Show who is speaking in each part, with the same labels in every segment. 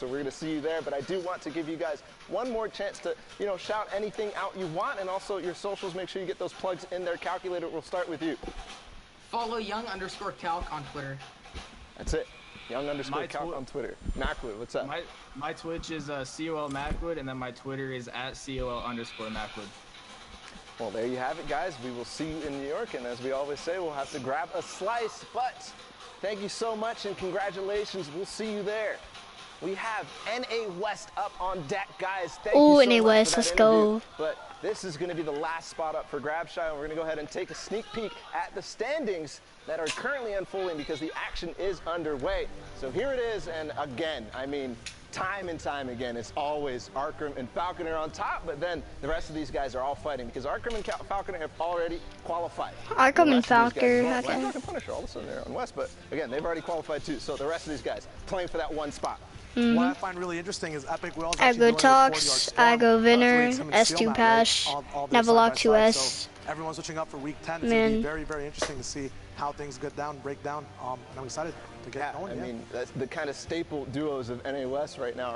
Speaker 1: So we're going to see you there, but I do want to give you guys one more chance to, shout anything out you want, and also your socials. Make sure you get those plugs in there. Calculator, we'll start with you.
Speaker 2: Follow young_calc on Twitter.
Speaker 1: That's it. Young_calc on Twitter. Macwood, what's up?
Speaker 3: My Twitch is COL Macwood, and then my Twitter is @COL_Macwood.
Speaker 1: Well, there you have it, guys. We will see you in New York, and as we always say, we'll have to grab a slice. But thank you so much, and congratulations. We'll see you there. We have NA West up on deck, guys. Thank you so
Speaker 4: NA
Speaker 1: much
Speaker 4: West,
Speaker 1: for that
Speaker 4: let's
Speaker 1: interview.
Speaker 4: go.
Speaker 1: But this is going to be the last spot up for grabs, Shy, and we're going to go ahead and take a sneak peek at the standings that are currently unfolding because the action is underway. So here it is, and again, I mean, time and time again, it's always Arkham and Falconer on top, but then the rest of these guys are all fighting because Arkham and Falconer have already qualified.
Speaker 4: Arkham and Falconer,
Speaker 1: well,
Speaker 4: okay.
Speaker 1: Arkham and Punisher, all of a sudden they're on West, but again, they've already qualified too, so the rest of these guys playing for that one spot.
Speaker 5: What I find really interesting is Epic Will's
Speaker 4: I go Talks, I go Vinner, S2 Pash, Navalok 2S.
Speaker 5: So everyone's switching up for week 10. It's going to be very, very interesting to see how things break down. And I'm excited to get going.
Speaker 1: I mean, that's the kind of staple duos of NA West right now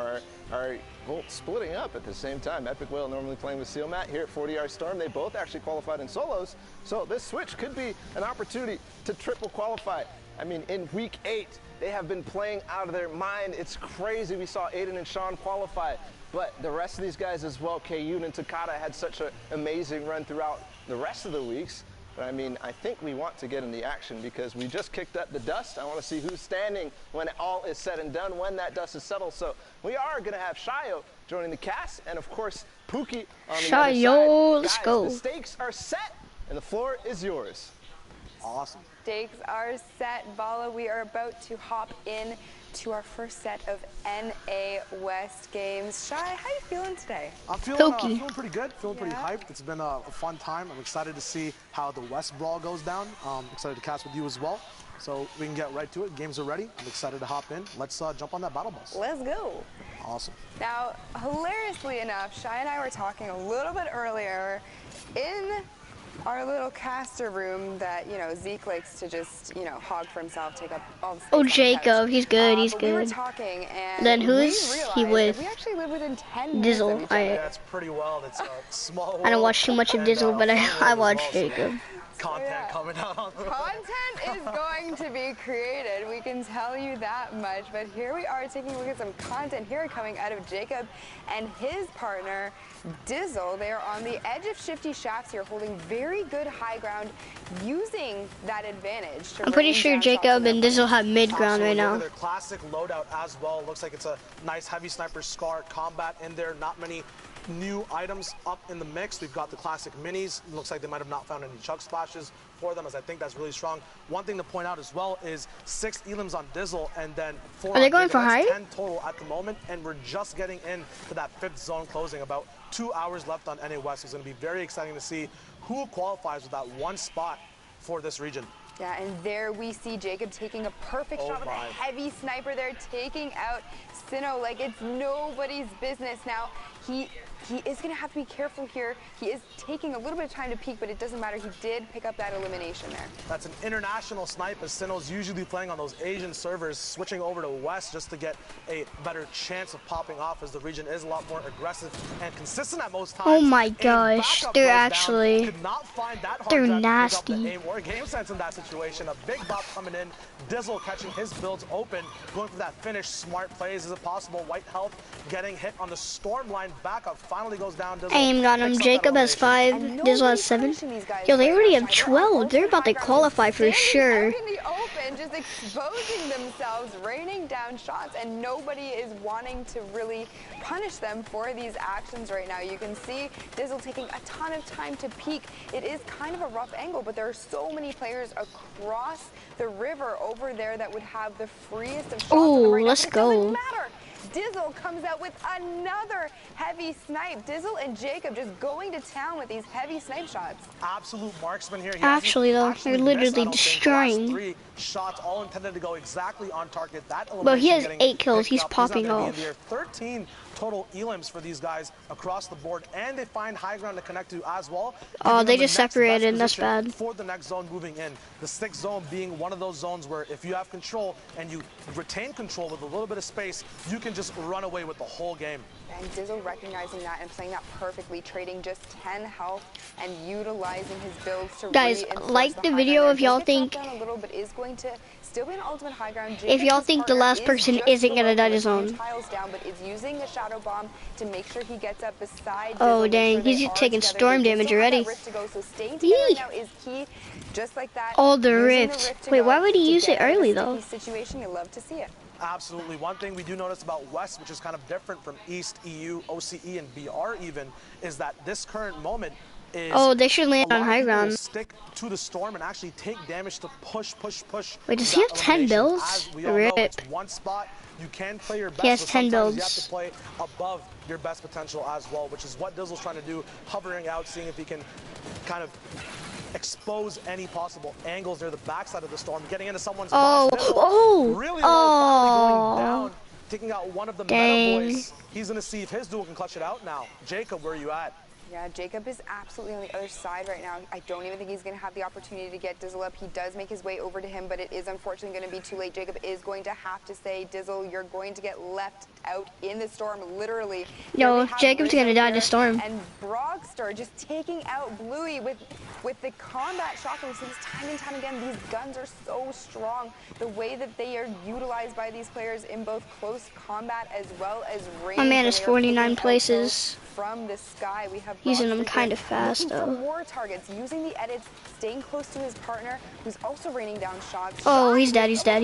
Speaker 1: are both splitting up at the same time. Epic Will normally playing with Seal Matt here at 40R Storm. They both actually qualified in solos, so this switch could be an opportunity to triple qualify. I mean, in week 8, they have been playing out of their mind. It's crazy. We saw Aiden and Sean qualify, but the rest of these guys as well, Kayun and Takata, had such an amazing run throughout the rest of the weeks. But I mean, I think we want to get in the action because we just kicked up the dust. I want to see who's standing when all is said and done, when that dust is settled. So we are going to have Shayo joining the cast, and of course, Pookie on the other side.
Speaker 4: Let's
Speaker 1: Guys,
Speaker 4: go.
Speaker 1: The stakes are set, and the floor is yours.
Speaker 5: Awesome.
Speaker 6: Stakes are set, Bala. We are about to hop in to our first set of NA West games. Shy, how you feeling today?
Speaker 5: I'm feeling pretty good, pretty hyped. It's been a fun time. I'm excited to see how the West Brawl goes down. Excited to cast with you as well. So we can get right to it. Games are ready. I'm excited to hop in. Let's jump on that battle bus.
Speaker 6: Let's go.
Speaker 5: Awesome.
Speaker 6: Now, hilariously enough, Shy and I were talking a little bit earlier in our little caster room that, Zeke likes to just, hog for himself, take up all the space.
Speaker 4: Oh, Jacob, he's good, he's good.
Speaker 6: We were talking, and
Speaker 4: then who's he with?
Speaker 6: We actually live within 10 minutes
Speaker 4: Dizzle.
Speaker 6: of each other.
Speaker 5: Yeah, it's pretty wild. It's a small world.
Speaker 4: I don't watch too much of Dizzle, but I watch Jacob.
Speaker 5: Content coming out on the
Speaker 6: Content is going to be created, we can tell you that much. But here we are taking a look at some content here coming out of Jacob and his partner, Dizzle. They are on the edge of shifty shafts here, holding very good high ground, using that advantage.
Speaker 4: I'm pretty sure Jacob and Dizzle have mid ground right now.
Speaker 5: Their classic loadout as well. Looks like it's a nice heavy sniper Scar combat in there. Not many new items up in the mix. We've got the classic minis. Looks like they might have not found any chug splashes for them, as I think that's really strong. One thing to point out as well is 6 elims on Dizzle, and then 4
Speaker 4: Are they going for high?
Speaker 5: 10 total at the moment, and we're just getting into that 5th zone closing. About 2 hours left on NA West. It's going to be very exciting to see who qualifies with that one spot for this region.
Speaker 6: Yeah, and there we see Jacob taking a perfect shot with a heavy sniper there, taking out Sinnoh like it's nobody's business. Now, he is going to have to be careful here. He is taking a little bit of time to peek, but it doesn't matter. He did pick up that elimination there.
Speaker 5: That's an international snipe, as Sinnoh's usually playing on those Asian servers, switching over to West just to get a better chance of popping off, as the region is a lot more aggressive and consistent at most times.
Speaker 4: Oh my gosh, they're actually, they're nasty.
Speaker 5: Aim or game sense in that situation. A big bop coming in. Dizzle catching his builds open, going for that finish. Smart plays. Is it possible? White health getting hit on the storm line. Backup finally goes down. Dizzle
Speaker 4: aimed on him. Jacob has 5, Dizzle has 7. Yo, they already have 12. They're about to qualify for sure.
Speaker 6: Out in the open, just exposing themselves, raining down shots, and nobody is wanting to really punish them for these actions right now. You can see Dizzle taking a ton of time to peek. It is kind of a rough angle, but there are so many players across the river over there that would have the freest of shots.
Speaker 4: Oh,
Speaker 6: right
Speaker 4: let's go.
Speaker 6: It doesn't matter. Dizzle comes out with another heavy snipe. Dizzle and Jacob just going to town with these heavy snipe shots.
Speaker 5: Absolute marksman here.
Speaker 4: Actually, though, they're literally destroying.
Speaker 5: 3 shots, all intended to go exactly on target. That
Speaker 4: but he has 8 kills. He's popping off.
Speaker 5: 13 total elims for these guys across the board, and they find high ground to connect to as well.
Speaker 4: Oh, they just separated. That's bad.
Speaker 5: For the next zone moving in, the 6th zone being one of those zones where if you have control and you retain control with a little bit of space, you can just run away with the whole game.
Speaker 6: And Dizzle recognizing that and playing that perfectly, trading just 10 health and utilizing his builds to
Speaker 4: guys, like the video if y'all think,
Speaker 6: a little, but is going to still be an ultimate high ground.
Speaker 4: if y'all think the last person isn't gonna die to zone.
Speaker 6: Tiles down, but is using a shadow bomb to make sure he gets up beside.
Speaker 4: Oh dang, he's taking storm damage already.
Speaker 6: So staying together right now is key. Just like that.
Speaker 4: All the rifts. Wait, why would he use it early though?
Speaker 6: Situation, you love to see it.
Speaker 5: Absolutely. One thing we do notice about West, which is kind of different from East, EU, OCE, and BR even, is that this current moment is...
Speaker 4: Oh, they should land on high ground.
Speaker 5: Stick to the storm and actually take damage to push.
Speaker 4: Wait, does he have 10 builds? Rip.
Speaker 5: It's one spot. You can play your best.
Speaker 4: He has 10 builds.
Speaker 5: You have to play above your best potential as well, which is what Dizzle's trying to do, hovering out, seeing if he can kind of expose any possible angles near the backside of the storm, getting into someone's really going down, taking out one of the meta boys. He's going to see if his duel can clutch it out now. Jacob, where are you at?
Speaker 6: Yeah, Jacob is absolutely on the other side right now. I don't even think he's going to have the opportunity to get Dizzle up. He does make his way over to him, but it is unfortunately going to be too late. Jacob is going to have to say, Dizzle, you're going to get left out in the storm, literally.
Speaker 4: No, Jacob's going to die to storm.
Speaker 6: And Brogstar just taking out Bluey with the combat shotgun. We see this time and time again. These guns are so strong. The way that they are utilized by these players in both close combat as well as range.
Speaker 4: My man is 49 places.
Speaker 6: From the sky, we have
Speaker 4: using them kind of fast though.
Speaker 6: More targets, using the edits, staying close to his partner, who's also raining down shots.
Speaker 4: Oh, he's dead. He's dead.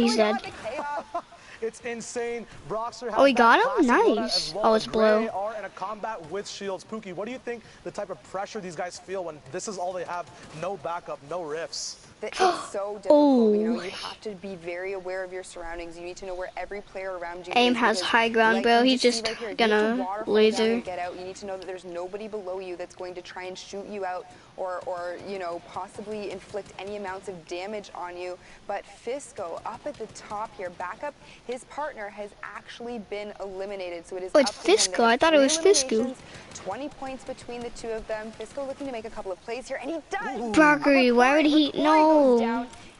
Speaker 5: It's insane. Broxer.
Speaker 4: Oh, he got him? Nice.
Speaker 5: Well.
Speaker 4: Oh, it's blue.
Speaker 5: Are in a combat with shields. Pookie, what do you think the type of pressure these guys feel when this is all they have? No backup, no riffs.
Speaker 6: It's so difficult. You know, you have to be very aware of your surroundings. You need to know where every player around you
Speaker 4: Aim
Speaker 6: is.
Speaker 4: has high ground, bro. He's just gonna laser.
Speaker 6: Get out. You need to know that there's nobody below you that's going to try and shoot you out or you know, possibly inflict any amounts of damage on you. But Fisco up at the top here, backup. His partner has actually been eliminated, so it is.
Speaker 4: Oh, it's Fisco. I thought it was Fisco.
Speaker 6: 20 points between the two of them. Fisco looking to make a couple of plays here, and he does.
Speaker 4: Broccoli, why would he? No.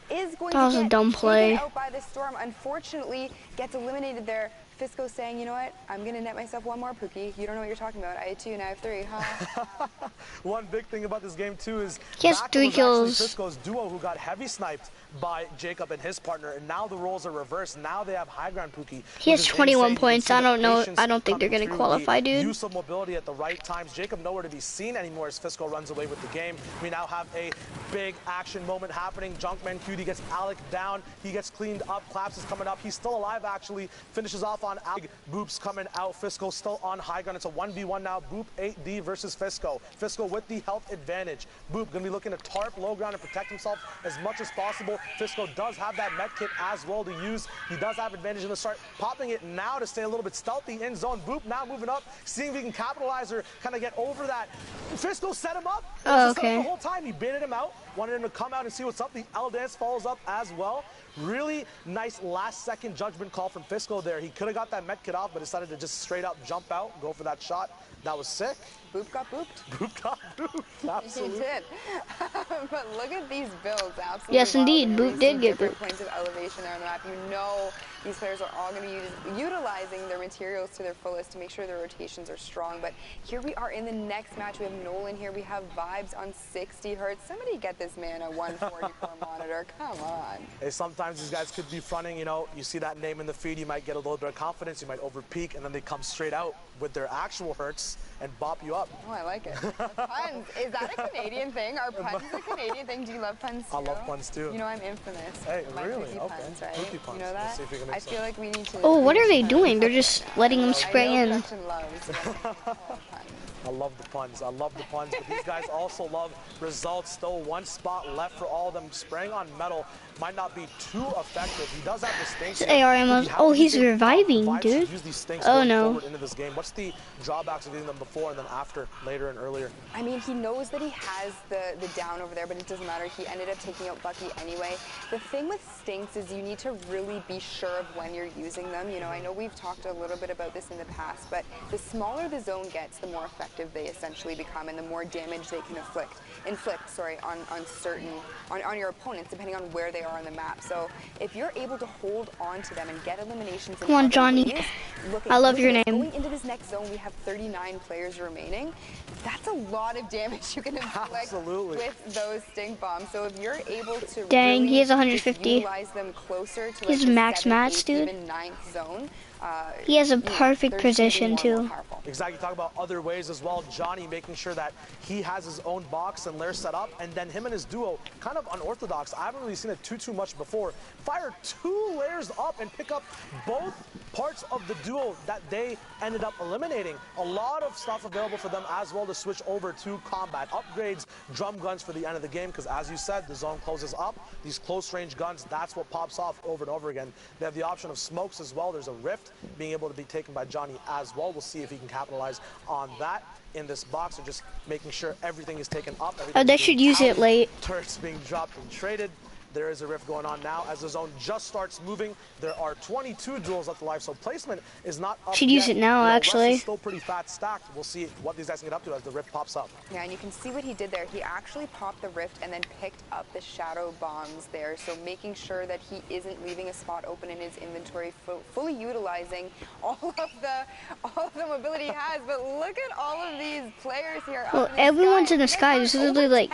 Speaker 6: Is going
Speaker 4: that was
Speaker 6: to
Speaker 4: a dumb play.
Speaker 6: Out by the storm, unfortunately, gets eliminated there. Fisco saying, you know what, I'm going to net myself one more, Pookie. You don't know what you're talking about. I had 2 and I have 3. Huh?
Speaker 5: One big thing about this game, too, is
Speaker 4: he has 3 kills.
Speaker 5: Fisco's duo who got heavy sniped by Jacob and his partner, and now the roles are reversed. Now they have high ground Pookie.
Speaker 4: He has 21 points. I don't know. I don't think they're going to qualify, dude.
Speaker 5: Use of mobility at the right times. Jacob nowhere to be seen anymore as Fisco runs away with the game. We now have a big action moment happening. Junkman Cutie gets Alec down. He gets cleaned up. Claps is coming up. He's still alive, actually. Finishes off on Alec. Boop's coming out. Fisco still on high ground. It's a 1v1 now. Boop 8D versus Fisco. Fisco with the health advantage. Boop going to be looking to tarp low ground and protect himself as much as possible. Fisco does have that med kit as well to use. He does have advantage in the start. Popping it now to stay a little bit stealthy in zone. Boop now moving up. Seeing if he can capitalize or kind of get over that. Fisco set him up.
Speaker 4: Oh, okay.
Speaker 5: The whole time he baited him out. Wanted him to come out and see what's up. The L dance follows up as well. Really nice last-second judgment call from Fisco there. He could have got that med kit off, but decided to just straight up jump out, go for that shot. That was sick.
Speaker 6: Boop got booped.
Speaker 5: Boop got booped. Absolutely.
Speaker 6: He did. But look at these builds. Absolutely.
Speaker 4: Yes, indeed. Boop did get booped.
Speaker 6: Points of elevation there on the map. You know these players are all going to be utilizing their materials to their fullest to make sure their rotations are strong. But here we are in the next match. We have Nolan here. We have Vibes on 60 hertz. Somebody get this man a 144 monitor. Come on.
Speaker 5: Hey, sometimes these guys could be fronting. You know, you see that name in the feed, you might get a little bit of confidence. You might over peak, and then they come straight out with their actual hertz and bop you up.
Speaker 6: Oh, I like it. Puns. Is that a Canadian thing? Are puns a Canadian thing? Do you love puns too?
Speaker 5: I love puns too.
Speaker 6: You know, I'm infamous.
Speaker 5: Hey,
Speaker 6: my
Speaker 5: really?
Speaker 6: okay. Puns, right?
Speaker 5: Puns.
Speaker 6: You know that? I feel like we need to...
Speaker 4: Oh, what are they doing? They're just letting them spray in.
Speaker 5: I love the puns. I love the puns. But these guys also love results. Still one spot left for all of them. Spraying on metal might not be too effective. He does have the stinks.
Speaker 4: Oh, he's reviving, dude. Oh no.
Speaker 5: Into this game. What's the drawbacks of using them before and then after, later and earlier?
Speaker 6: I mean, he knows that he has the down over there, but it doesn't matter. He ended up taking out Bucky anyway. The thing with stinks is you need to really be sure of when you're using them. You know, I know we've talked a little bit about this in the past, but the smaller the zone gets, the more effective effective they essentially become, and the more damage they can inflict on your opponents, depending on where they are on the map. So if you're able to hold on to them and get eliminations,
Speaker 4: Come on, Johnny. I love your name.
Speaker 6: Going into this next zone, we have 39 players remaining. That's a lot of damage you can inflict with those stink bombs. So if you're able to
Speaker 4: dang,
Speaker 6: really
Speaker 4: he has 150.
Speaker 6: utilize them closer to
Speaker 4: He's
Speaker 6: like
Speaker 4: max match, dude.
Speaker 6: even 9th zone.
Speaker 4: He has a perfect position too.
Speaker 5: Exactly, talk about other ways as well. Johnny making sure that he has his own box and lair set up, and then him and his duo, kind of unorthodox. I haven't really seen it too much before. Fire 2 layers up and pick up both parts of the duo that they ended up eliminating. A lot of stuff available for them as well to switch over to combat. Upgrades, drum guns for the end of the game, because as you said, the zone closes up. These close range guns, that's what pops off over and over again. They have the option of smokes as well. There's a rift being able to be taken by Johnny as well. We'll see if he can capitalize on that in this box, or just making sure everything is taken up.
Speaker 4: Oh, they should use it late.
Speaker 5: Turrets being dropped and traded. There is a rift going on now as the zone just starts moving. There are 22 duels left alive, so placement is not up
Speaker 4: Should
Speaker 5: yet.
Speaker 4: use it now, actually.
Speaker 5: Still pretty fat stacked. We'll see what these guys can get up to as the rift pops up.
Speaker 6: Yeah, and you can see what he did there. He actually popped the rift and then picked up the shadow bombs there. So making sure that he isn't leaving a spot open in his inventory, fully utilizing all of the mobility he has. But look at all of these players here.
Speaker 4: Well, everyone's in the sky. There's literally like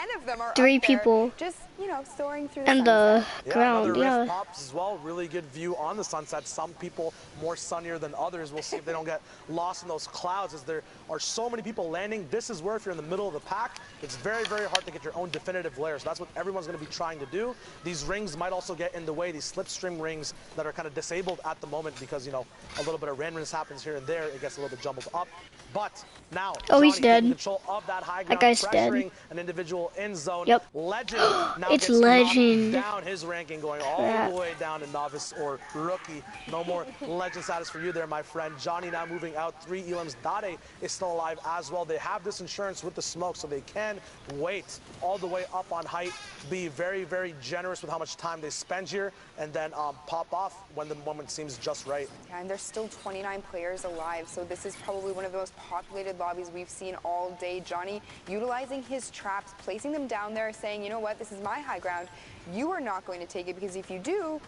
Speaker 4: 3 people.
Speaker 6: Just, you know, soaring through the
Speaker 4: and the ground.
Speaker 5: Yeah. Rift pops as well. Really good view on the sunset. Some people more sunnier than others. We'll see if they don't get lost in those clouds, as there are so many people landing. This is where, if you're in the middle of the pack, it's very, very hard to get your own definitive lair. So that's what everyone's going to be trying to do. These rings might also get in the way. These slipstream rings that are kind of disabled at the moment because, you know, a little bit of randomness happens here and there. It gets a little bit jumbled up. But now,
Speaker 4: Johnny, he's dead.
Speaker 5: Control of that high ground,
Speaker 4: that guy's
Speaker 5: pressuring
Speaker 4: dead.
Speaker 5: An individual in zone.
Speaker 4: Yep.
Speaker 5: Legend now
Speaker 4: it's
Speaker 5: gets
Speaker 4: Legend.
Speaker 5: Down his ranking, going all the way down to novice or rookie. No more legend status for you there, my friend. Johnny now moving out. 3 elims. Dade is still alive as well. They have this insurance with the smoke, so they can wait all the way up on height, be very, very generous with how much time they spend here, and then pop off when the moment seems just right.
Speaker 6: Yeah, and there's still 29 players alive, so this is probably one of the most populated lobbies we've seen all day. Johnny utilizing his traps, placing them down there, saying, you know what, this is my high ground. You are not going to take it, because if you do,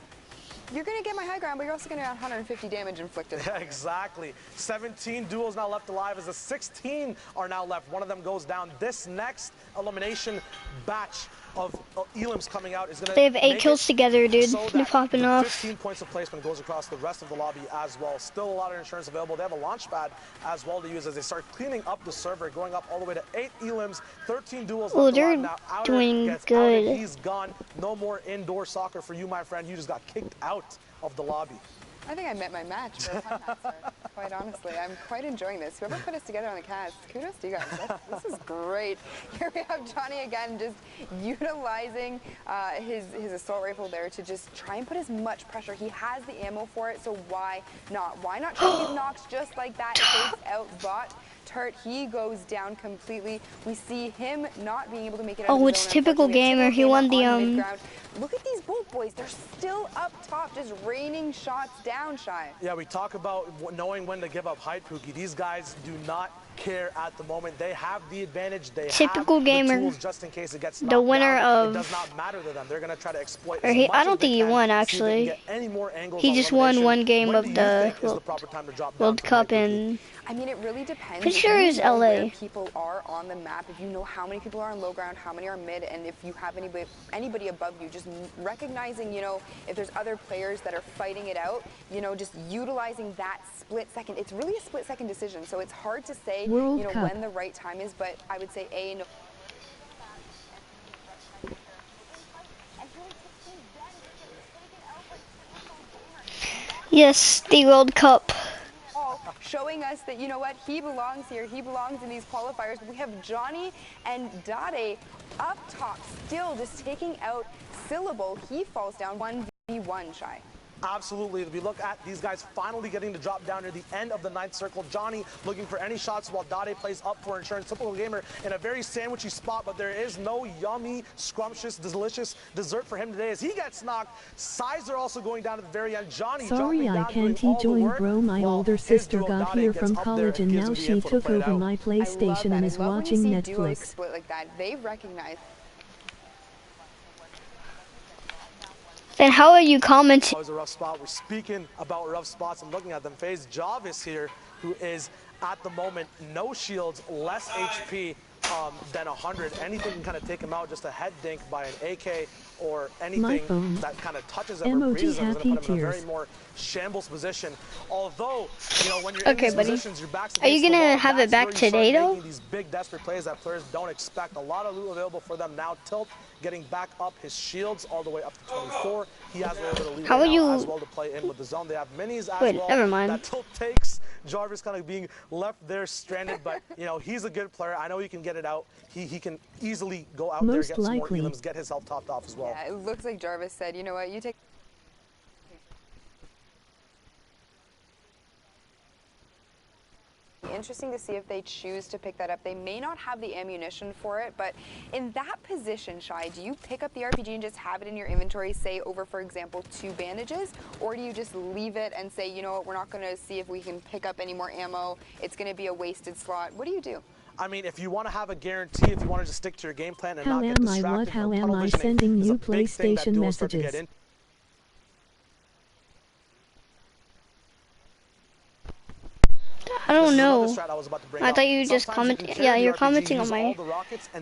Speaker 6: you're going to get my high ground, but you're also going to get 150 damage inflicted.
Speaker 5: Yeah, exactly. 17 duels now left alive, as the 16 are now left. One of them goes down. This next elimination batch of elims coming out is going to
Speaker 4: They have 8 kills together, dude.
Speaker 5: So
Speaker 4: they're popping off.
Speaker 5: 15 points of placement goes across the rest of the lobby as well. Still a lot of insurance available. They have a launch pad as well to use as they start cleaning up the server, going up all the way to 8 elims, 13 duels left
Speaker 4: they're
Speaker 5: alive. Now, Outer
Speaker 4: doing
Speaker 5: gets
Speaker 4: good.
Speaker 5: outed. He's gone. No more indoor soccer for you, my friend. You just got kicked out of the lobby.
Speaker 6: I think I met my match for Fun Master, quite honestly. I'm quite enjoying this. Whoever put us together on the cast, kudos to you guys. This is great. Here we have Johnny again, just utilizing his assault rifle there to just try and put as much pressure. He has the ammo for it, so why not? Why not try to get knocks just like that? Takes out bot. Turret, he goes down completely. We see him not being able to make it out of the
Speaker 4: it's
Speaker 6: zone,
Speaker 4: typical gamer. He won the
Speaker 6: Look at these Bolt boys. They're still up top, just raining shots down, Shy.
Speaker 5: Yeah, we talk about knowing when to give up height, Pookie. These guys do not care at the moment. They have the advantage. They
Speaker 4: typical
Speaker 5: have
Speaker 4: gamer.
Speaker 5: The tools just in case it gets
Speaker 4: the winner
Speaker 5: down.
Speaker 4: of.
Speaker 5: It does not matter to them. They're going to try to exploit.
Speaker 4: Or I don't think he won, actually. He just won 1 game of the World Cup, and
Speaker 6: I mean, it really depends.
Speaker 4: Pretty sure it's LA.
Speaker 6: Where people are on the map, if you know how many people are on low ground, how many are mid, and if you have anybody above you, just recognizing, you know, if there's other players that are fighting it out, you know, just utilizing that split second. It's really a split second decision, so it's hard to say, you know, when the right time is, but I would say no.
Speaker 4: Yes, the World Cup.
Speaker 6: Showing us that, you know what, he belongs here, he belongs in these qualifiers. We have Johnny and Dade up top, still just taking out Syllable. He falls down 1v1, Shy.
Speaker 5: Absolutely. If we look at these guys finally getting to drop down near the end of the 9th circle, Johnny looking for any shots while Dade plays up for insurance. Typical gamer in a very sandwichy spot, but there is no yummy, scrumptious, delicious dessert for him today as he gets knocked. Sizer also going down at the very end. Johnny
Speaker 7: Sorry
Speaker 5: dropping
Speaker 7: I
Speaker 5: down,
Speaker 7: can't
Speaker 5: doing all the
Speaker 7: join,
Speaker 5: work,
Speaker 7: bro. My
Speaker 5: while
Speaker 7: older
Speaker 5: his
Speaker 7: sister
Speaker 5: duo
Speaker 7: got
Speaker 5: Dade
Speaker 7: here
Speaker 5: gets
Speaker 7: from
Speaker 5: up there
Speaker 7: college and
Speaker 5: gives
Speaker 7: now
Speaker 5: him the
Speaker 7: she
Speaker 5: info to
Speaker 7: took
Speaker 5: play it
Speaker 7: over
Speaker 5: out.
Speaker 7: my
Speaker 6: I love
Speaker 7: PlayStation
Speaker 6: that.
Speaker 7: and
Speaker 6: I
Speaker 7: is
Speaker 6: love when we
Speaker 7: watching
Speaker 6: see duos
Speaker 7: Netflix.
Speaker 6: split like that. They recognize.
Speaker 4: Then how are you commenting?
Speaker 5: That was a rough spot. We're speaking about rough spots. I'm looking at them. FaZe Jarvis here, who is at the moment no shields, less HP than 100. Anything can kind of take him out. Just a head dink by an AK or anything that kind of touches him or breezes him is going to put him in a very more shambles position. Although, you know, when you're in these positions, your back's
Speaker 4: Are you
Speaker 5: against the
Speaker 4: gonna
Speaker 5: wall,
Speaker 4: have it
Speaker 5: that's
Speaker 4: back
Speaker 5: where you start
Speaker 4: today though?
Speaker 5: making these big desperate plays that players don't expect. A lot of loot available for them now. Tilt getting back up his shields all the way up to 24. He has a little bit of lead
Speaker 4: How
Speaker 5: right
Speaker 4: are
Speaker 5: now
Speaker 4: you?
Speaker 5: as well to play in with the zone. They have minis as
Speaker 4: Wait,
Speaker 5: well.
Speaker 4: never mind.
Speaker 5: That Tilt takes. Jarvis kind of being left there stranded, but you know, he's a good player. I know he can get it out. He can easily go out there, get some more elims, get his health topped off as well.
Speaker 6: Yeah, it looks like Jarvis said, you know what, you take. Interesting to see if they choose to pick that up. They may not have the ammunition for it, but in that position, Shai, do you pick up the RPG and just have it in your inventory, say over, for example, 2 bandages, or do you just leave it and say, you know what, we're not going to see if we can pick up any more ammo, it's going to be a wasted slot? What do you do?
Speaker 5: I mean, if you want to have a guarantee, if you want to just stick to your game plan and
Speaker 7: How
Speaker 5: not get
Speaker 7: am I?
Speaker 5: distracted,
Speaker 7: What? How am
Speaker 5: tunnel
Speaker 7: I
Speaker 5: visioning
Speaker 7: sending
Speaker 5: is
Speaker 7: you
Speaker 5: a big thing that
Speaker 7: PlayStation
Speaker 5: duos start to get
Speaker 7: messages?
Speaker 5: in.
Speaker 4: I don't know.
Speaker 5: I
Speaker 4: thought you just commented. Yeah, you're commenting on my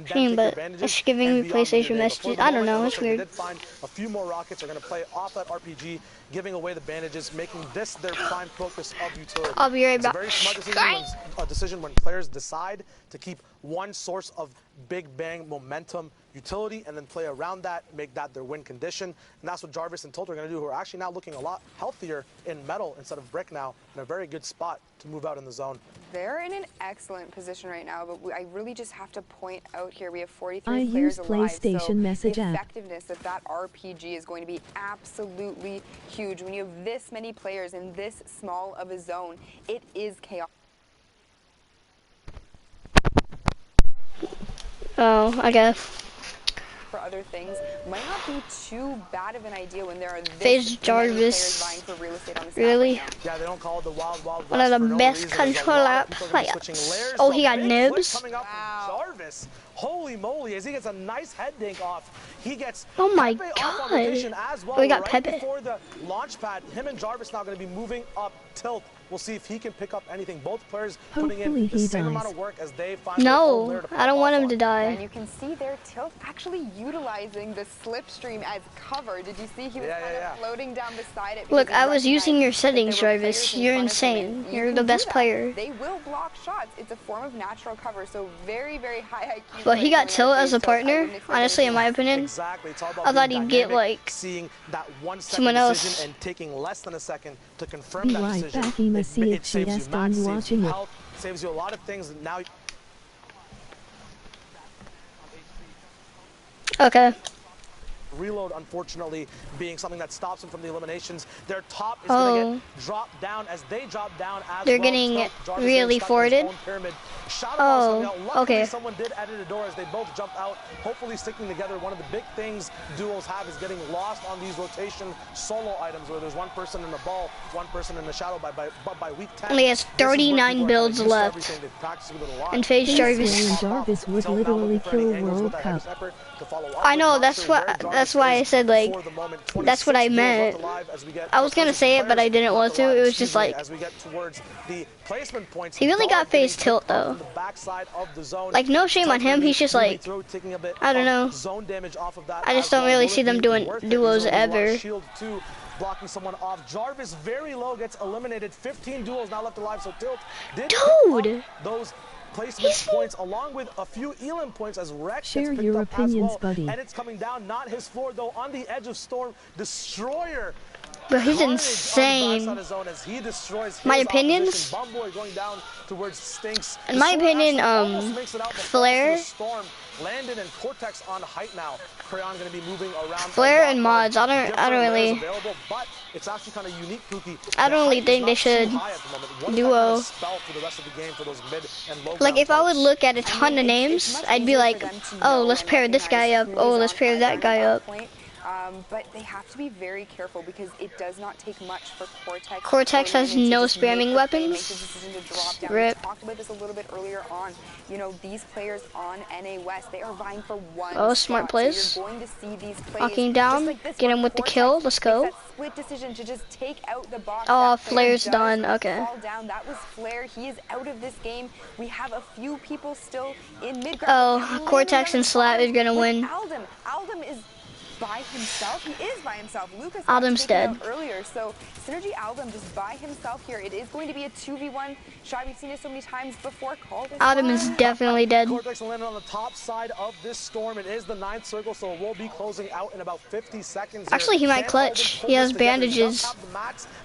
Speaker 4: stream, but it's giving me PlayStation messages. I don't know. It's weird.
Speaker 5: Did find a few more rockets. Are going to play off that RPG, giving away the bandages, making this their prime focus of utility.
Speaker 4: I'll be right back.
Speaker 5: It's a very smart decision when players decide to keep one source of big bang momentum utility and then play around that, make that their win condition. And that's what Jarvis and Tilt are going to do, who are actually now looking a lot healthier in metal instead of brick now, in a very good spot to move out in the zone.
Speaker 6: They're in an excellent position right now, but I really just have to point out here we have 43
Speaker 7: I
Speaker 6: players
Speaker 7: use
Speaker 6: alive,
Speaker 7: PlayStation
Speaker 6: so
Speaker 7: message
Speaker 6: the
Speaker 7: app.
Speaker 6: effectiveness of that RPG is going to be absolutely huge. When you have this many players in this small of a zone, it is chaos.
Speaker 4: Oh, I guess.
Speaker 6: For other things might not be too bad of an idea when there are
Speaker 4: FaZe Jarvis.
Speaker 6: vying for real estate on the
Speaker 4: Really?
Speaker 5: Yeah, they don't call it the Wild Wild
Speaker 4: One of
Speaker 5: West
Speaker 4: the
Speaker 5: for no
Speaker 4: best
Speaker 5: reason. There's a
Speaker 4: control
Speaker 5: lot of
Speaker 4: app
Speaker 5: people are gonna be
Speaker 4: players.
Speaker 5: switching layers.
Speaker 4: Oh,
Speaker 5: A
Speaker 4: he got
Speaker 5: big
Speaker 4: nibs.
Speaker 5: flip coming up from Jarvis. Holy moly, as he gets a nice head dink off. He gets
Speaker 4: Oh my
Speaker 5: Pepe off on rotation
Speaker 4: god.
Speaker 5: as well.
Speaker 4: We got
Speaker 5: Right
Speaker 4: Pepe.
Speaker 5: before the launch pad, him and Jarvis now going to be moving up Tilt. We'll see if he can pick up anything. Both players putting
Speaker 7: Hopefully
Speaker 5: in the
Speaker 7: he
Speaker 5: same
Speaker 7: dies.
Speaker 5: amount of work as they find their own layer
Speaker 4: No,
Speaker 5: to
Speaker 4: I don't
Speaker 5: pop
Speaker 4: want
Speaker 5: off
Speaker 4: him to
Speaker 5: on.
Speaker 4: die.
Speaker 6: And you can see there Tilt actually utilizing the slipstream as cover. Did you see he was kind of floating down beside it?
Speaker 4: Look,
Speaker 6: because he
Speaker 4: I was using your
Speaker 6: recognized that
Speaker 4: settings,
Speaker 6: there were
Speaker 4: Jarvis.
Speaker 6: players in
Speaker 4: You're
Speaker 6: front of him,
Speaker 4: insane.
Speaker 6: and
Speaker 4: You're
Speaker 6: you
Speaker 4: the
Speaker 6: can
Speaker 4: best
Speaker 6: do that.
Speaker 4: player.
Speaker 6: They will block shots. It's a form of natural cover, so very, very high IQ.
Speaker 4: But he got
Speaker 6: play
Speaker 4: Tilt
Speaker 6: going
Speaker 4: as a
Speaker 6: out of FaZe Tilt. I
Speaker 4: partner,
Speaker 6: wouldn't expect
Speaker 4: honestly, in
Speaker 6: anything
Speaker 4: my
Speaker 6: less.
Speaker 4: opinion.
Speaker 5: Exactly. It's all about
Speaker 4: I thought
Speaker 5: being
Speaker 4: he'd get,
Speaker 5: dynamic,
Speaker 4: like,
Speaker 5: seeing that 1 second
Speaker 4: someone else.
Speaker 5: decision and taking less than a second to confirm
Speaker 7: Be
Speaker 5: that
Speaker 7: right
Speaker 5: decision.
Speaker 7: back. He must see
Speaker 5: It
Speaker 7: if she
Speaker 5: saves
Speaker 7: has
Speaker 5: you
Speaker 7: done
Speaker 5: match, saves you
Speaker 7: watching it.
Speaker 5: health, saves you a lot of things. Now
Speaker 4: Okay.
Speaker 5: reload, unfortunately, being something that stops them from the eliminations. Their top is going to get dropped down as they drop down as
Speaker 4: They're
Speaker 5: well.
Speaker 4: getting
Speaker 5: Jarvis
Speaker 4: really
Speaker 5: stuck in his
Speaker 4: forwarded.
Speaker 5: own pyramid. Shadow Ball's coming out. Luckily,
Speaker 4: okay.
Speaker 5: someone did edit a door as they both jumped out, hopefully sticking together. One of the big things duos have is getting lost on these rotation solo items where there's one person in the ball, one person in the shadow. But by week 10,
Speaker 4: Only has 39 builds left. And FaZe Jarvis.
Speaker 7: Jarvis would literally kill World Cup.
Speaker 4: I know, that's why I said, like, that's what I meant. I was gonna say it, but I didn't want to. It was just like, he really got FaZe Tilt though. Like, no shame on him. He's just like, I don't know. I just don't really see them doing duos ever.
Speaker 5: Blocking someone off. Jarvis very low, gets eliminated. 15 duels now left alive. So Tilt did
Speaker 4: Dude,
Speaker 5: those placement points along with a few Elam points as Rex
Speaker 7: Share
Speaker 5: gets picked
Speaker 7: your
Speaker 5: up
Speaker 7: opinions,
Speaker 5: as well.
Speaker 7: buddy.
Speaker 5: And it's coming down, not his floor though, on the edge of Storm. Destroyer.
Speaker 4: but he's insane. My opinions? In my opinion, Flare
Speaker 5: Landon and Cortex on height now. Crayon going to be moving around.
Speaker 4: Flare and mods. I don't really.
Speaker 5: But it's actually kind of unique, Pookie.
Speaker 4: I don't really think they should duo. Like if I would look at a ton of names, I'd be like, oh, let's pair this guy up. Oh, let's pair that guy up.
Speaker 6: But they have to be very careful because it does not take much for Cortex.
Speaker 4: Cortex has no spamming weapons.
Speaker 6: Rip. We talked about this a little bit earlier on. You know, these players on NA West, they are vying for one.
Speaker 4: Oh, smart plays.
Speaker 6: So you're going to see these plays
Speaker 4: Walking down,
Speaker 6: like
Speaker 4: get him with the kill. Let's go.
Speaker 6: Split decision to just take out the box.
Speaker 4: Oh, Flare's done. Okay.
Speaker 6: Fall down. That was Flare. He is out of this game. We have a few people still in mid.
Speaker 4: Oh, Cortex and Slat is gonna win.
Speaker 6: Aldum is by himself. He is by himself. Lucas
Speaker 4: Aldum's dead
Speaker 6: earlier, so Synergy Aldum just by himself here. It is going to be a 2v1 shot. We've seen it so many times before.
Speaker 4: Aldum is definitely dead.
Speaker 5: Cortex will land on the top side of this storm. It is the 9th circle, so it will be closing out in about 50 seconds.
Speaker 4: Actually, he might clutch. He has bandages.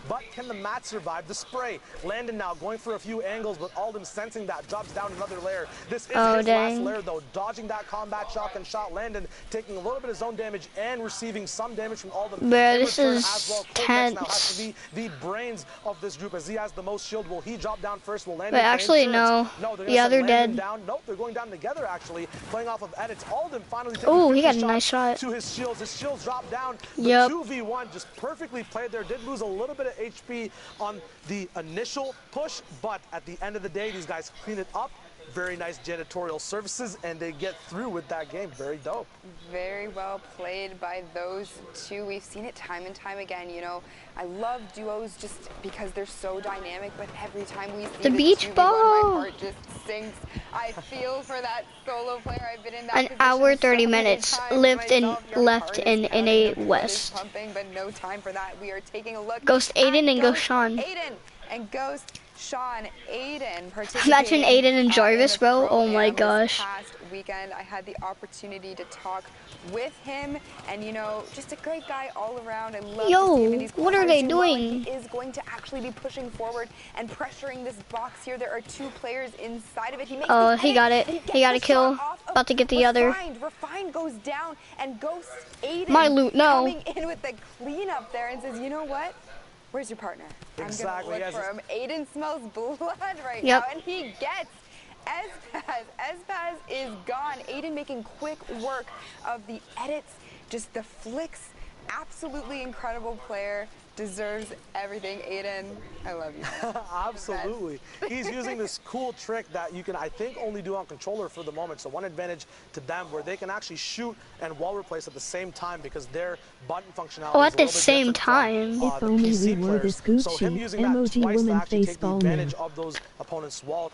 Speaker 5: But can the mat survive the spray? Landon now going for a few angles, but Aldum sensing that drops down another layer. This is his last layer, though. Dodging that combat shotgun shot. Landon taking a little bit of zone damage and receiving some damage from Aldum.
Speaker 4: Bro, this is tense.
Speaker 5: Now has to be the brains of this group as he has the most shield. Will he drop down first? Will Landon?
Speaker 4: But actually, no. Yeah, they're dead.
Speaker 5: Nope, they're going down together. Actually, playing off of edits. Aldum finally.
Speaker 4: Oh, he got a nice shot.
Speaker 5: To his shields. His shields drop down.
Speaker 4: Yep.
Speaker 5: 2v1 just perfectly played there. Did lose a little bit of HP on the initial push, but at the end of the day, these guys clean it up. Very nice janitorial services, and they get through with that game. Very dope.
Speaker 6: Very well played by those two. We've seen it time and time again. You know, I love duos just because they're so dynamic, but every time we see
Speaker 4: the beach
Speaker 6: 2v1,
Speaker 4: ball,
Speaker 6: my heart just sinks. I feel for that solo player. I've been in that
Speaker 4: an hour 30 minutes left in NA West.
Speaker 6: Pumping, but no time for that. We are taking a look.
Speaker 4: Ghost Aiden and Ghost Sean.
Speaker 6: Aiden and Ghost Sean. Aiden
Speaker 4: Imagine Aiden and Jarvis, bro. Oh my gosh.
Speaker 6: Past weekend, I had the opportunity to talk with him, and you know, just a great guy all around. I love to see him in these
Speaker 4: what are they doing?
Speaker 6: He is going to actually be pushing forward and pressuring this box here. There are two players inside of it. He
Speaker 4: got it. He got a kill. About to get the other.
Speaker 6: Refined goes down, and Ghost Aiden
Speaker 4: my loot, no.
Speaker 6: coming in with the cleanup there and says, you know what? Where's your partner?
Speaker 5: Exactly.
Speaker 6: I'm gonna look for him. Aiden smells blood right now, and he gets Espaz. Espaz is gone. Aiden making quick work of the edits, just the flicks. Absolutely incredible player. Deserves everything. Aiden, I love you.
Speaker 5: Absolutely. He's using this cool trick that you can, I think, only do on controller for the moment. So one advantage to them where they can actually shoot and wall replace at the same time because their button functionality
Speaker 4: at the same time.
Speaker 7: If only we were this Gucci.
Speaker 5: So him using
Speaker 7: emoji
Speaker 5: that twice
Speaker 7: woman
Speaker 5: to actually
Speaker 7: face
Speaker 5: take the advantage of those opponents' wall.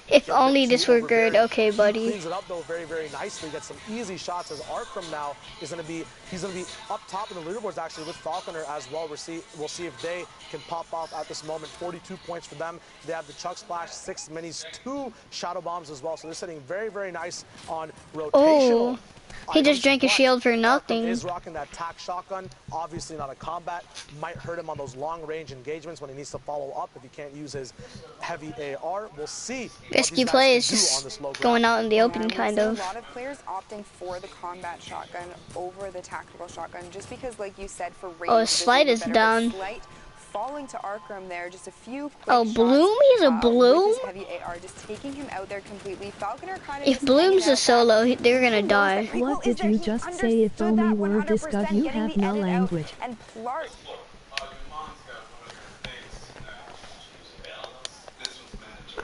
Speaker 4: If only this were good. Okay, buddy.
Speaker 5: Cleans it up though very, very nicely. Gets some easy shots as Arkram now is going to be, he's going to be up top in the leaderboards actually with Falconer as well. We'll see if they can pop off at this moment. 42 points for them. They have the Chuck Splash, 6 minis, 2 Shadow Bombs as well. So they're sitting very, very nice on rotational.
Speaker 4: Oh. He just drank a shield for nothing.
Speaker 5: Is rocking that tac shotgun. Obviously not a combat. Might hurt him on those long range engagements when he needs to follow up if he can't use his heavy AR. We'll see.
Speaker 4: Risky plays, just going out in the open, kind of.
Speaker 6: A lot of players opting for the combat shotgun over the tactical shotgun, just because, like you said, for range.
Speaker 4: Oh, Slight is down.
Speaker 6: Falling to Arkram there, just a few quick
Speaker 4: Oh, Bloom? He's a Bloom?
Speaker 6: Heavy AR, just taking him out there completely. Falconer kind of
Speaker 4: if Bloom's a solo, they're gonna die.
Speaker 7: What did you just say? If only were this god, you have no language.
Speaker 6: And Plart.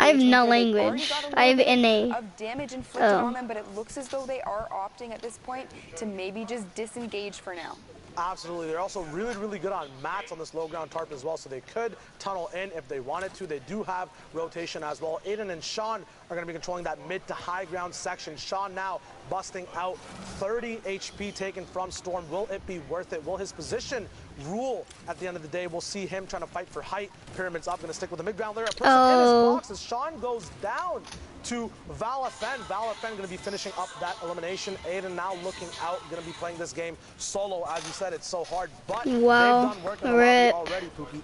Speaker 4: I have no language. I have NA.
Speaker 6: Of damage inflicted on them, but it looks as though they are opting at this point to maybe just disengage for now.
Speaker 5: Absolutely. They're also really, really good on mats on this low ground tarp as well, so they could tunnel in if they wanted to. They do have rotation as well. Aiden and Sean are going to be controlling that mid to high ground section. Sean now busting out 30 HP taken from Storm. Will it be worth it? Will his position rule at the end of the day? We'll see him trying to fight for height. Pyramids up, going to stick with the mid ground there. A person in his box as Sean goes down to Valafen. Valafen going to be finishing up that elimination. Aiden now looking out, going to be playing this game solo. As you said, it's so hard, but they've done work already, Pookie.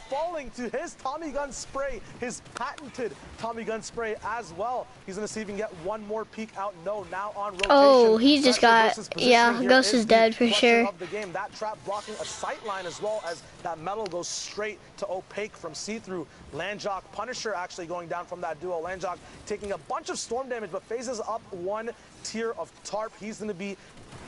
Speaker 5: falling to his Tommy gun spray, his patented Tommy gun spray as well. He's going to see if he can get one more peek out. No, now on rotation.
Speaker 4: Oh, he just got, yeah, Ghost is dead for sure.
Speaker 5: Of the game. That trap blocking a sight line as well as that metal goes straight to opaque from see-through. Landjock, Punisher actually going down from that duo. Landjock taking a bunch of storm damage, but phases up one tier of tarp. He's going to be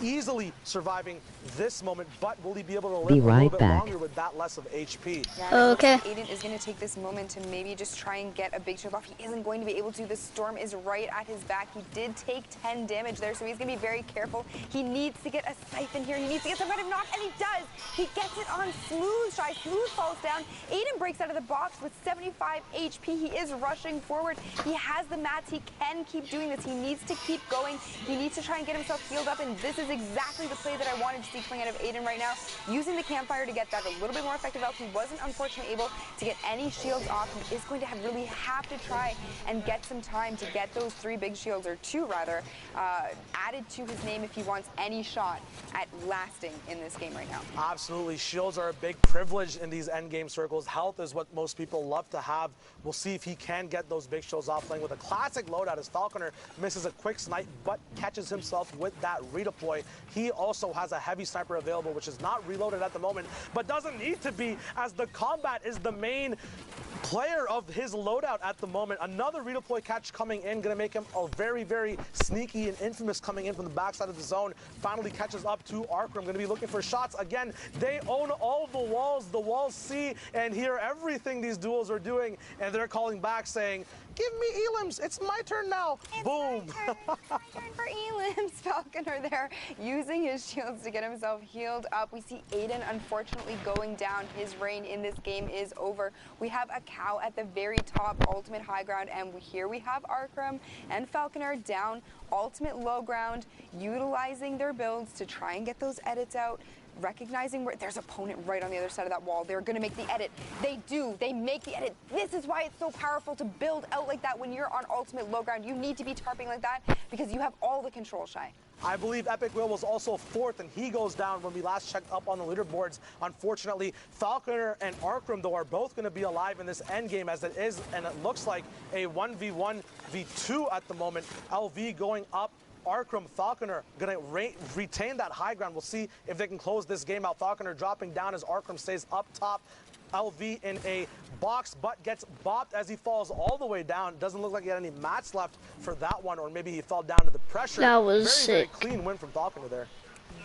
Speaker 5: easily surviving this moment, but will he be able to live a little bit longer with that less of HP?
Speaker 6: Yeah, okay. Aiden is going to take this moment to maybe just try and get a big shield off. He isn't going to be able to. The storm is right at his back. He did take 10 damage there, so he's going to be very careful. He needs to get a siphon here. He needs to get some kind of knock, and he does. He gets it on Smooth. Shy Smooth falls down. Aiden breaks out of the box with 75 HP. He is rushing forward. He has the mats. He can keep doing this. He needs to keep going. He needs to try and get himself healed up, and this is exactly the play that I wanted to see coming out of Aiden right now. Using the campfire to get that a little bit more effective health. He wasn't unfortunately able to get any shields off. He is going to really have to try and get some time to get those 3 big shields, or 2 rather, added to his name if he wants any shot at lasting in this game right now.
Speaker 5: Absolutely. Shields are a big privilege in these endgame circles. Health is what most people love to have. We'll see if he can get those big shields off, playing with a classic loadout as Falconer misses a quick snipe but catches himself with that redeploy. He also has a heavy sniper available, which is not reloaded at the moment, but doesn't need to be, as the combat is the main player of his loadout at the moment. Another redeploy catch coming in, going to make him a very, very sneaky and infamous coming in from the backside of the zone. Finally catches up to Arkram, going to be looking for shots. Again, they own all the walls. The walls see and hear everything these duels are doing, and they're calling back saying, "Give me elims, it's my turn now."
Speaker 6: It's
Speaker 5: boom.
Speaker 6: My turn for elims. Falconer there using his shields to get himself healed up. We see Aiden unfortunately going down. His reign in this game is over. We have a cow at the very top, ultimate high ground, and here we have Arkram and Falconer down ultimate low ground, utilizing their builds to try and get those edits out. Recognizing where there's an opponent right on the other side of that wall. They're going to make the edit. They do. They make the edit. This is why it's so powerful to build out like that when you're on ultimate low ground. You need to be tarping like that because you have all the control, Shy.
Speaker 5: I believe Epic Will was also 4th, and he goes down when we last checked up on the leaderboards. Unfortunately, Falconer and Arkram, though, are both going to be alive in this endgame, as it is, and it looks like a 1v1, v2 at the moment. LV going up. Arkram, Falconer going to retain that high ground. We'll see if they can close this game out. Falconer dropping down as Arkram stays up top. LV in a box, but gets bopped as he falls all the way down. Doesn't look like he had any mats left for that one, or maybe he fell down to the pressure.
Speaker 4: That was sick.
Speaker 5: Very clean win from Falconer there.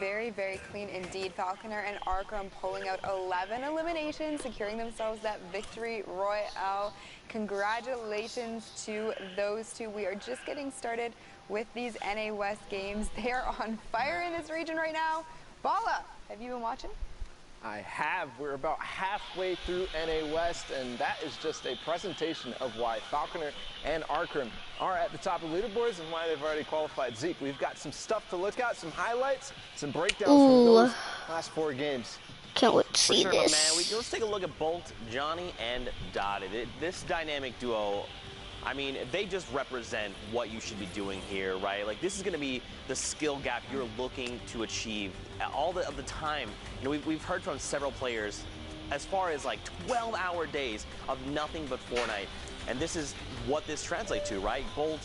Speaker 6: Very, very clean indeed. Falconer and Arkram pulling out 11 eliminations, securing themselves that victory royale. Congratulations to those two. We are just getting started with these NA West games. They are on fire in this region right now. Bala, have you been watching?
Speaker 1: I have. We're about halfway through NA West, and that is just a presentation of why Falconer and Arkram are at the top of leaderboards and why they've already qualified. Zeke, we've got some stuff to look at, some highlights, some breakdowns from those last 4 games.
Speaker 4: Can't wait to see
Speaker 8: sure,
Speaker 4: this.
Speaker 8: Man, let's take a look at Bolt, Johnny, and Dotted. This dynamic duo, I mean, they just represent what you should be doing here, right? Like, this is going to be the skill gap you're looking to achieve all of the time. You know, we've heard from several players as far as like 12-hour days of nothing but Fortnite. And this is what this translates to, right? Bolt,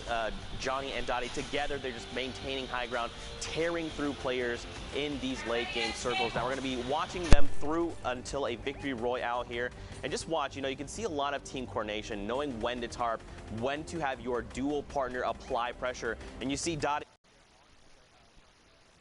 Speaker 8: Johnny, and Dottie together, they're just maintaining high ground, tearing through players in these late game circles. Now we're going to be watching them through until a victory royale here. And just watch, you know, you can see a lot of team coordination, knowing when to tarp, when to have your dual partner apply pressure. And you see Dottie